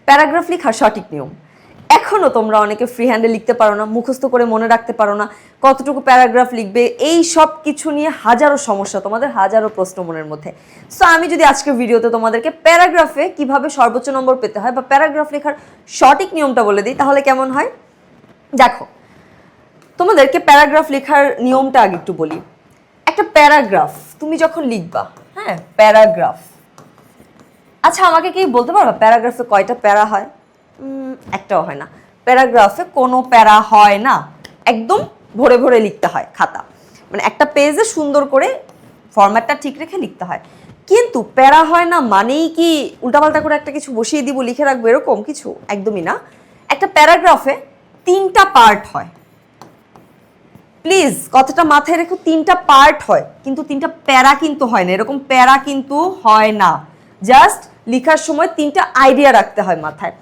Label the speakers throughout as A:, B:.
A: Paragraph লেখার সঠিক নিয়ম। এখনো তোমরা অনেকে ফ্রি হ্যান্ডে লিখতে পারো না, মুখস্থ করে মনে রাখতে পারো না কতটুকু প্যারাগ্রাফ লিখবে, এই সব কিছু নিয়ে হাজারো সমস্যা, তোমাদের হাজারো প্রশ্ন মনের মধ্যে। সো আমি যদি আজকের ভিডিওতে তোমাদেরকে প্যারাগ্রাফে কিভাবে সর্বোচ্চ নম্বর পেতে হয় বা প্যারাগ্রাফ লেখার সঠিক নিয়মটা বলে দিই, তাহলে কেমন হয়? দেখো, তোমাদেরকে প্যারাগ্রাফ লেখার নিয়মটা আগে একটু বলি। একটা প্যারাগ্রাফ তুমি যখন লিখবা, হ্যাঁ প্যারাগ্রাফ, আচ্ছা আমাকে কি বলতে পারবা প্যারাগ্রাফে কয়টা প্যারা হয়? একটাও হয় না। প্যারাগ্রাফে কোনো প্যারা হয় না, একদম ভরে ভরে লিখতে হয় খাতা, মানে একটা পেজে সুন্দর করে ফরম্যাটটা ঠিক রেখে লিখতে হয়। কিন্তু প্যারা হয় না মানেই কি উল্টাপাল্টা করে একটা কিছু বসিয়ে দিব লিখে রাখবো এরকম কিছু? একদমই না। একটা প্যারাগ্রাফে 3টা পার্ট হয়, প্লিজ কথাটা মাথায় রেখো, 3টা পার্ট হয়, কিন্তু 3টা প্যারা কিন্তু হয় না, এরকম প্যারা কিন্তু হয় না। জাস্ট লেখার সময় 3টা আইডিয়া রাখতে হয় মাথায়।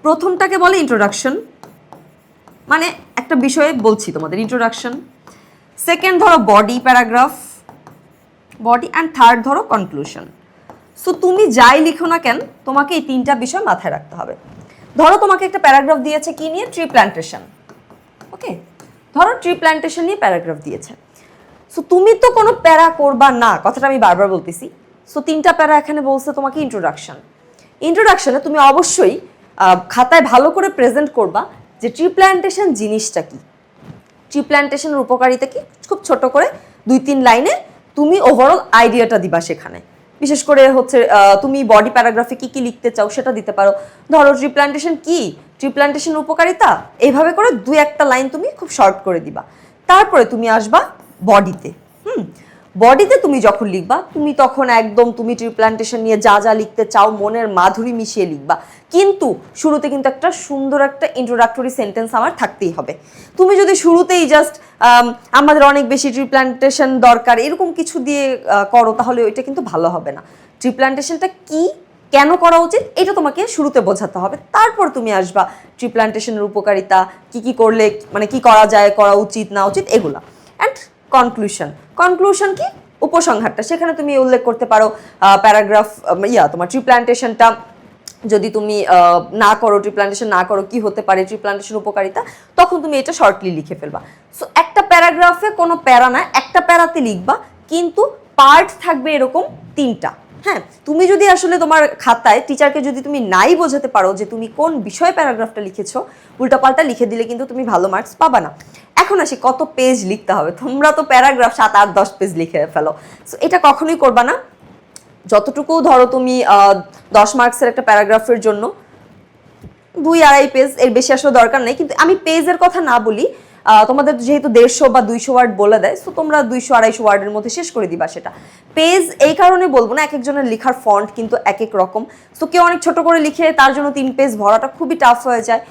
A: প্রথমটাকে বলে ইন্ট্রোডাকশন, মানে একটা বিষয়ে বলছি তোমাদের ইন্ট্রোডাকশন। সেকেন্ড ধরো body paragraph, body, and third ধরো কনক্লুশন। সো তুমি যাই লিখো না কেন তোমাকে এই 3টা বিষয় মাথায় রাখতে হবে। ধরো তোমাকে একটা প্যারাগ্রাফ দিয়েছে কি নিয়ে? Tree plantation. ওকে, ধরো ট্রি প্ল্যান্টেশন নিয়ে প্যারাগ্রাফ দিয়েছে। সো তুমি তো কোনো প্যারা করবা না, কথাটা আমি বারবার বলতেছি। সো 3টা প্যারা এখানে বলছে তোমাকে ইন্ট্রোডাকশন। ইন্ট্রোডাকশনে তুমি অবশ্যই খাতায় ভালো করে প্রেজেন্ট করবা যে ট্রি প্ল্যান্টেশন জিনিসটা কি, ট্রি প্ল্যান্টেশনের উপকারিতা কি, খুব ছোট করে 2-3 লাইনে তুমি ওভারঅল আইডিয়াটা দিবা সেখানে। বিশেষ করে হচ্ছে তুমি বডি প্যারাগ্রাফে কি কি লিখতে চাও সেটা দিতে পারো। ধরো ট্রি প্ল্যান্টেশন কি, ট্রি প্ল্যান্টেশন উপকারিতা, এইভাবে করে 2-1টা লাইন তুমি খুব শর্ট করে দিবা। তারপরে তুমি আসবা বডিতে। বডিতে তুমি যখন লিখবা তুমি তখন একদম তুমি ট্রি প্ল্যান্টেশন নিয়ে যা যা লিখতে চাও মনের মাধুরী মিশিয়ে লিখবা, কিন্তু শুরুতে কিন্তু একটা সুন্দর একটা ইন্ট্রোডাক্টরি সেন্টেন্স আমার থাকতেই হবে। তুমি যদি শুরুতেই জাস্ট আমাদের অনেক বেশি ট্রি প্ল্যান্টেশন দরকার এরকম কিছু দিয়ে করো, তাহলে ওইটা কিন্তু ভালো হবে না। ট্রি প্ল্যান্টেশনটা কি, কেন করা উচিত, এটা তোমাকে শুরুতে বোঝাতে হবে। তারপর তুমি আসবা ট্রি প্ল্যান্টেশনের উপকারিতা, কি কি করলে মানে কি করা যায়, করা উচিত না উচিত এগুলা। অ্যান্ড কনক্লুশন, কনক্লুশন কি? উপসংহারটা। সেখানে তুমি উল্লেখ করতে পারো প্যারাগ্রাফ তোমার ট্রি প্ল্যান্টেশনটা যদি তুমি না করো, ট্রি প্ল্যান্টেশন না করো কি হতে পারে, ট্রি প্ল্যান্টেশন উপকারিতা, তখন তুমি এটা শর্টলি লিখে ফেলবা। সো একটা প্যারাগ্রাফে কোনো প্যারা না, একটা প্যারাতে লিখবা, কিন্তু পার্ট থাকবে এরকম 3টা। হ্যাঁ, তুমি যদি আসলে তোমার খাতায় টিচারকে যদি তুমি নাই বোঝাতে পারো যে তুমি কোন বিষয়ে প্যারাগ্রাফটা লিখেছো, উল্টাপাল্টা লিখে দিলে কিন্তু তুমি ভালো মার্কস পাবা না। এখন আসি কত পেজ লিখতে হবে। তোমরা তো প্যারাগ্রাফ 7-8-10 পেজ লিখে ফেলো, সো এটা কখনোই করবা না। যতটুকু ধরো তুমি 10 মার্কসের একটা প্যারাগ্রাফের জন্য 2-2.5 পেজ, এর বেশি আসলে দরকার নেই। কিন্তু আমি পেজের কথা না বলি, তোমাদের যেহেতু 150 বা 200 ওয়ার্ড বলে দেয়, সো তোমরা 200-250 ওয়ার্ডের মধ্যে শেষ করে দিবা সেটা। পেজ এই কারণে বলবো না, এক একজনের লেখার ফন্ট কিন্তু এক এক রকম। সো কেউ অনেক ছোট করে লিখে তার জন্য 3 পেজ ভরাটা খুবই টাফ হয়ে যায়।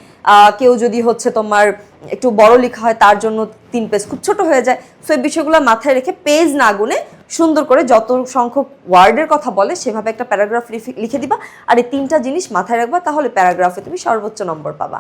A: কেউ যদি হচ্ছে তোমার একটু বড় লেখা হয় তার জন্য 3 পেজ খুব ছোট হয়ে যায়। সো এই বিষয়গুলো মাথায় রেখে পেজ না গুনে সুন্দর করে যত সংখ্যক ওয়ার্ডের কথা বলে সেভাবে একটা প্যারাগ্রাফ লিখে দিবা। আর এই 3টা জিনিস মাথায় রাখবা, তাহলে প্যারাগ্রাফে তুমি সর্বোচ্চ নম্বর পাবা।